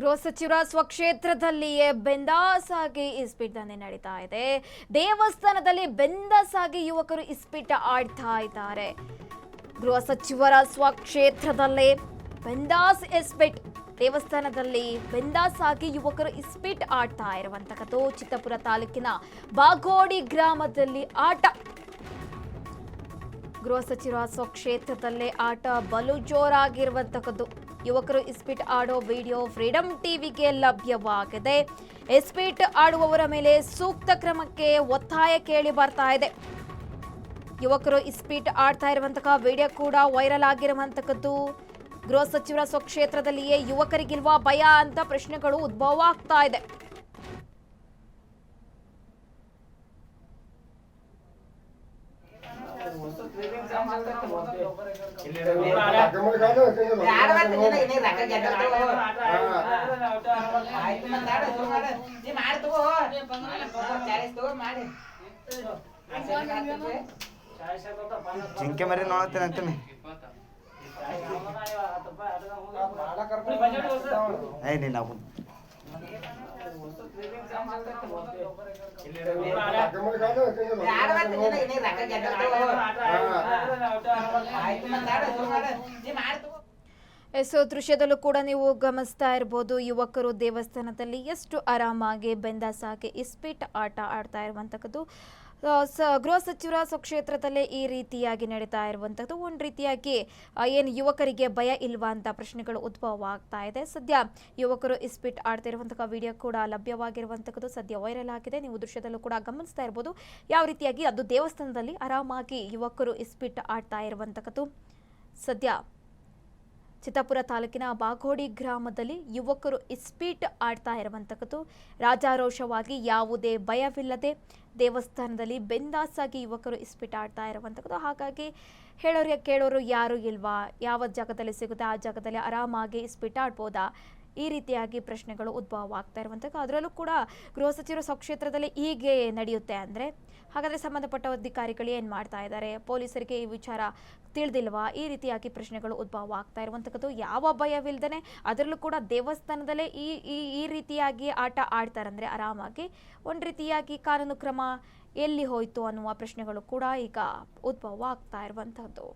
ಗೃಹ ಸಚಿವರ ಸ್ವಕ್ಷೇತ್ರದಲ್ಲಿಯೇ ಬೆಂದಾಸಾಗಿ ಇಸ್ಪೀಟ್ ದಂಧೆ ನಡೀತಾ ಇದೆ. ದೇವಸ್ಥಾನದಲ್ಲಿ ಬೆಂದಾಸಾಗಿ ಯುವಕರು ಇಸ್ಪೀಟ್ ಆಡ್ತಾ ಇದ್ದಾರೆ. ಗೃಹ ಸಚಿವರ ಸ್ವಕ್ಷೇತ್ರದಲ್ಲೇ ಬೆಂದಾಸ್ ಇಸ್ಪೀಟ್. ದೇವಸ್ಥಾನದಲ್ಲಿ ಬೆಂದಾಸಾಗಿ ಯುವಕರು ಇಸ್ಪೀಟ್ ಆಡ್ತಾ ಇರುವಂತಕ್ಕದ್ದು ಚಿತ್ತಾಪುರ ತಾಲೂಕಿನ ಬಾಗೋಡಿ ಗ್ರಾಮದಲ್ಲಿ ಆಟ. ಗೃಹ ಸಚಿವರ ಸ್ವಕ್ಷೇತ್ರದಲ್ಲೇ ಆಟ ಬಲು ಜೋರಾಗಿರುವಂತಕ್ಕದ್ದು. ಯುವಕರು ಇಸ್ಪೀಟ್ ಆಡೋ ವಿಡಿಯೋ ಫ್ರೀಡಂ ಟಿವಿಗೆ ಲಭ್ಯವಾಗಿದೆ. ಇಸ್ಪೀಟ್ ಆಡುವವರ ಮೇಲೆ ಸೂಕ್ತ ಕ್ರಮಕ್ಕೆ ಒತ್ತಾಯ ಕೇಳಿ ಬರ್ತಾ ಇದೆ. ಯುವಕರು ಇಸ್ಪೀಟ್ ಆಡ್ತಾ ಇರುವಂತಹ ವಿಡಿಯೋ ಕೂಡ ವೈರಲ್ ಆಗಿರುವಂತಕ್ಕದ್ದು. ಗೃಹ ಸಚಿವರ ಸ್ವಕ್ಷೇತ್ರದಲ್ಲಿಯೇ ಯುವಕರಿಗಿಲ್ವಾ ಭಯ ಅಂತ ಪ್ರಶ್ನೆಗಳು ಉದ್ಭವ ಆಗ್ತಾ ಇದೆ. ಜಿಂಕೆ ಮರಿ ನೋಡ್ತೇನೆ ಅಂತೀನಿ. ನೀನು ದೃಶ್ಯದಲ್ಲೂ ಕೂಡ ನೀವು ಗಮನಿಸ್ತಾ ಇರಬಹುದು. ಯುವಕರು ದೇವಸ್ಥಾನದಲ್ಲಿ ಎಷ್ಟು ಆರಾಮಾಗಿ ಬೆಂದಾಸಾಗಿ ಇಸ್ಪೀಟ್ ಆಟ ಆಡ್ತಾ ಇರುವಂತಕ್ಕದ್ದು. ಗೃಹ ಸಚಿವರ ಸ್ವಕ್ಷೇತ್ರದಲ್ಲೇ ಈ ರೀತಿಯಾಗಿ ನಡೀತಾ ಇರುವಂಥದ್ದು. ಒಂದು ರೀತಿಯಾಗಿ ಏನು ಯುವಕರಿಗೆ ಭಯ ಇಲ್ವಾ ಅಂತ ಪ್ರಶ್ನೆಗಳು ಉದ್ಭವ ಆಗ್ತಾ ಇದೆ. ಸದ್ಯ ಯುವಕರು ಇಸ್ಪೀಟ್ ಆಡ್ತಿರುವಂತಹ ವಿಡಿಯೋ ಕೂಡ ಲಭ್ಯವಾಗಿರುವಂತಕ್ಕದ್ದು ಸದ್ಯ ವೈರಲ್ ಆಗಿದೆ. ನೀವು ದೃಶ್ಯದಲ್ಲೂ ಕೂಡ ಗಮನಿಸ್ತಾ ಇರಬಹುದು ಯಾವ ರೀತಿಯಾಗಿ ಅದು ದೇವಸ್ಥಾನದಲ್ಲಿ ಆರಾಮಾಗಿ ಯುವಕರು ಇಸ್ಪೀಟ್ ಆಡ್ತಾ ಇರುವಂತಕ್ಕದ್ದು. ಸದ್ಯ ಚಿತ್ತಾಪುರ ತಾಲೂಕಿನ ಬಾಗೋಡಿ ಗ್ರಾಮದಲ್ಲಿ ಯುವಕರು ಇಸ್ಪೀಟ್ ಆಡ್ತಾ ಇರುವಂತಕ್ಕದ್ದು. ರಾಜಾರೋಷವಾಗಿ ಯಾವುದೇ ಭಯವಿಲ್ಲದೆ ದೇವಸ್ಥಾನದಲ್ಲಿ ಬೆಂದಾಸಾಗಿ ಯುವಕರು ಇಸ್ಪೀಟ್ ಆಡ್ತಾ ಇರುವಂತಕ್ಕದ್ದು. ಹಾಗಾಗಿ ಹೇಳೋರು ಕೇಳೋರು ಯಾರು ಇಲ್ವಾ, ಯಾವ ಜಾಗದಲ್ಲಿ ಸಿಗುತ್ತೆ ಆ ಜಾಗದಲ್ಲಿ ಆರಾಮಾಗಿ ಇಸ್ಪೀಟ್ ಆಡ್ಬೋದಾ, ಈ ರೀತಿಯಾಗಿ ಪ್ರಶ್ನೆಗಳು ಉದ್ಭವ ಆಗ್ತಾ ಇರುವಂಥದ್ದು. ಅದರಲ್ಲೂ ಕೂಡ ಗೃಹ ಸಚಿವರ ಸ್ವಕ್ಷೇತ್ರದಲ್ಲಿ ಹೀಗೆ ನಡೆಯುತ್ತೆ ಅಂದರೆ ಹಾಗಾದರೆ ಸಂಬಂಧಪಟ್ಟ ಅಧಿಕಾರಿಗಳು ಏನು ಮಾಡ್ತಾ ಇದ್ದಾರೆ, ಪೊಲೀಸರಿಗೆ ಈ ವಿಚಾರ ತಿಳಿದಿಲ್ವಾ, ಈ ರೀತಿಯಾಗಿ ಪ್ರಶ್ನೆಗಳು ಉದ್ಭವ ಆಗ್ತಾ ಇರುವಂಥದ್ದು. ಯಾವ ಭಯವಿಲ್ಲದೇ ಅದರಲ್ಲೂ ಕೂಡ ದೇವಸ್ಥಾನದಲ್ಲೇ ಈ ರೀತಿಯಾಗಿ ಆಟ ಆಡ್ತಾರಂದರೆ ಆರಾಮಾಗಿ ಒಂದು ರೀತಿಯಾಗಿ ಕಾನೂನು ಕ್ರಮ ಎಲ್ಲಿ ಹೋಯಿತು ಅನ್ನುವ ಪ್ರಶ್ನೆಗಳು ಕೂಡ ಈಗ ಉದ್ಭವ ಆಗ್ತಾ ಇರುವಂಥದ್ದು.